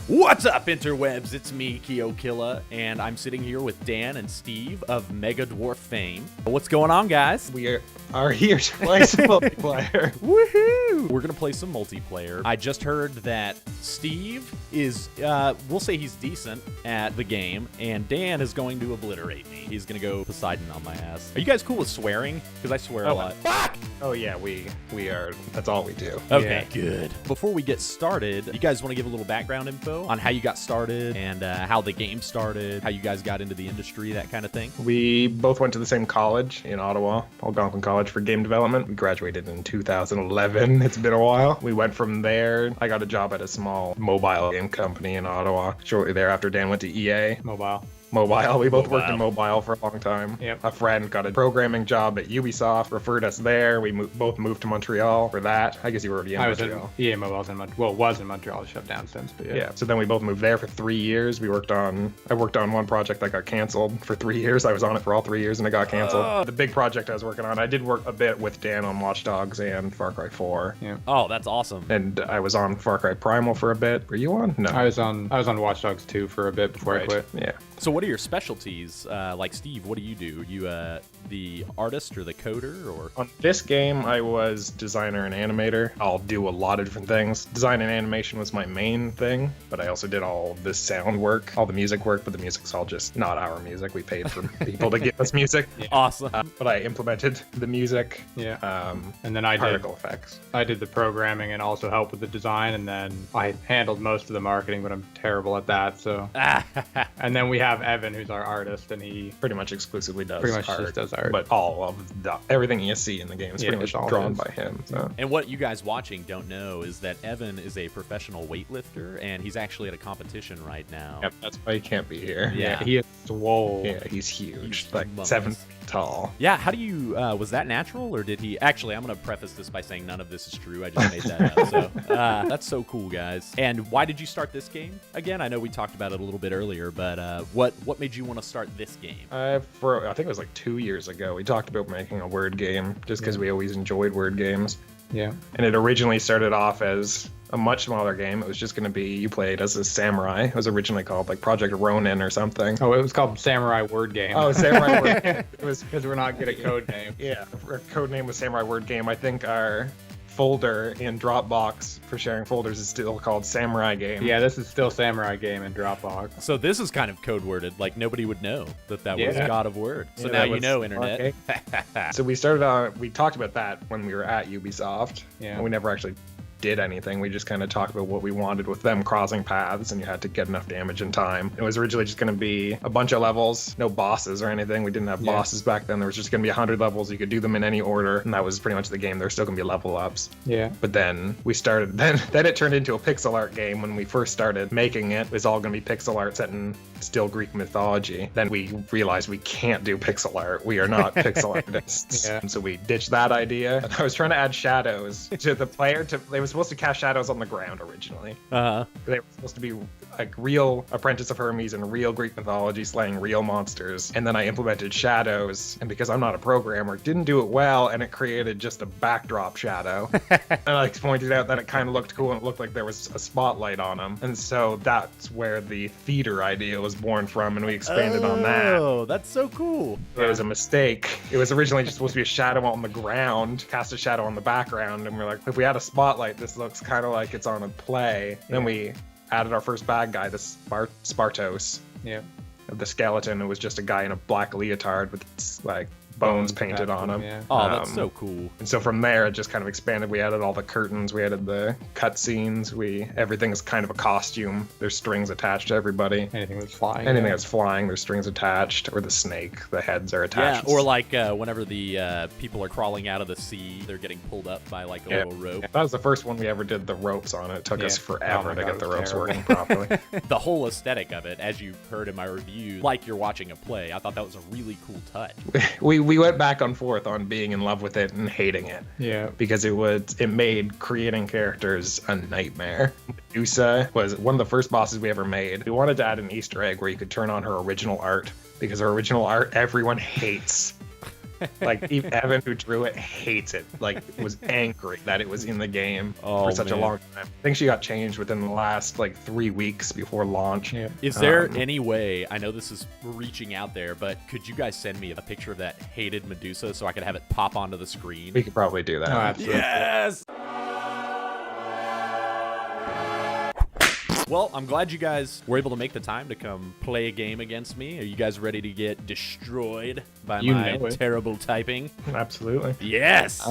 What's up, interwebs? It's me, KioKilla, and I'm sitting here with Dan and Steve of Mega Dwarf fame. What's going on, guys? We are here to play some multiplayer. Woohoo! We're gonna play some multiplayer. I just heard that Steve is, we'll say he's decent at the game, and Dan is going to obliterate me. He's gonna go Poseidon on my ass. Are you guys cool with swearing? Because I swear a lot. Fuck! Oh yeah, we are. That's all we do. Okay, good. Before we get started, you guys want to give a little background info on how you got started and how the game started, how you guys got into the industry, that kind of thing? We both went to the same college in Ottawa, Algonquin College for game development. We graduated in 2011. It's been a while. We went from there. I got a job at a small mobile game company in Ottawa. Shortly thereafter, Dan went to EA. Mobile. We both worked in mobile for a long time. Yep. A friend got a programming job at Ubisoft, referred us there. We both moved to Montreal for that. I guess you were already in Montreal. EA Mobile's in Montreal. Well, was in Montreal, shut down since, but Yeah. So then we both moved there for 3 years. I worked on one project that got canceled for 3 years. I was on it for all 3 years and it got canceled. The big project I was working on, I did work a bit with Dan on Watch Dogs and Far Cry 4. Yeah. Oh, that's awesome. And I was on Far Cry Primal for a bit. Were you on? No. I was on Watch Dogs 2 for a bit before I quit. Yeah. So what are your specialties? Like Steve, what do? You the artist or the coder or? On this game, I was designer and animator. I'll do a lot of different things. Design and animation was my main thing, but I also did all the sound work, all the music work, but the music's all just not our music. We paid for people to give us music. Yeah. Awesome. But I implemented the music. Yeah. And then I particle effects. I did the programming and also helped with the design, and then I handled most of the marketing, but I'm terrible at that. So. And then we have Evan, who's our artist, and he pretty much exclusively does just does art. But all of everything you see in the game is pretty much drawn by him. So. And what you guys watching don't know is that Evan is a professional weightlifter, and he's actually at a competition right now. Yep, that's why he can't be here. Yeah, he is swole. Yeah, he's huge, He's like humongous. 7 feet tall. Yeah, how do you, was that natural, or did he, actually, I'm going to preface this by saying none of this is true, I just made that up, so, that's so cool, guys. And why did you start this game? Again, I know we talked about it a little bit earlier, but what made you want to start this game? I think it was like 2 years ago, we talked about making a word game, just because we always enjoyed word games. Yeah. And it originally started off as a much smaller game. It was just going to be, you played as a samurai. It was originally called like Project Ronin or something. Oh, it was called Samurai Word Game. Oh, Samurai Word Game. It was because we're not good at code names. Yeah, our code name was Samurai Word Game. I think our folder in Dropbox for sharing folders is still called Samurai Game. Yeah, this is still Samurai Game in Dropbox. So this is kind of code worded, like nobody would know that was God of Word. So Yeah, now that you was know, internet. Okay. So we talked about that when we were at Ubisoft. Yeah. And we never actually did anything. We just kind of talked about what we wanted with them crossing paths, and you had to get enough damage in time. It was originally just going to be a bunch of levels, no bosses or anything. We didn't have bosses back then. There was just going to be 100 levels. You could do them in any order, and that was pretty much the game. There's still going to be level ups. Yeah. But then we started, then it turned into a pixel art game when we first started making it. It was all going to be pixel art set in still Greek mythology. Then we realized we can't do pixel art. We are not pixel artists. Yeah. And so we ditched that idea. And I was trying to add shadows to the player. They were supposed to cast shadows on the ground originally. Uh-huh. They were supposed to be like real Apprentice of Hermes and real Greek mythology slaying real monsters. And then I implemented shadows, and because I'm not a programmer, didn't do it well, and it created just a backdrop shadow. And I pointed out that it kind of looked cool, and it looked like there was a spotlight on them. And so that's where the theater idea was born from, and we expanded on that. Oh, that's so cool. It was a mistake. It was originally just supposed to be a shadow on the ground, cast a shadow on the background, and we're like, if we add a spotlight, this looks kind of like it's on a play. Then we added our first bad guy, the Spartos. Yeah. The skeleton. It was just a guy in a black leotard with like bones painted on him. Yeah. Oh, that's so cool. And so from there, it just kind of expanded. We added all the curtains. We added the cutscenes. Everything's kind of a costume. There's strings attached to everybody. Anything that's flying. Anything that's flying, there's strings attached. Or the snake, the heads are attached. Yeah, or like whenever the people are crawling out of the sea, they're getting pulled up by like a little rope. Yeah, that was the first one we ever did the ropes on. It took us forever to get the ropes terrible. working properly. The whole aesthetic of it, as you heard in my review, like you're watching a play, I thought that was a really cool touch. We went back and forth on being in love with it and hating it. Yeah. Because it made creating characters a nightmare. Medusa was one of the first bosses we ever made. We wanted to add an Easter egg where you could turn on her original art, because her original art everyone hates. Like even Evan, who drew it, hates it. Like was angry that it was in the game Oh, for such man. a long time. I think she got changed within the last like 3 weeks before launch. Yeah. Is there any way, I know this is reaching out there, but could you guys send me a picture of that hated Medusa so I could have it pop onto the screen? We could probably do that. Oh, absolutely. Yes! Well, I'm glad you guys were able to make the time to come play a game against me. Are you guys ready to get destroyed by You my know it. terrible typing? Absolutely. Yes!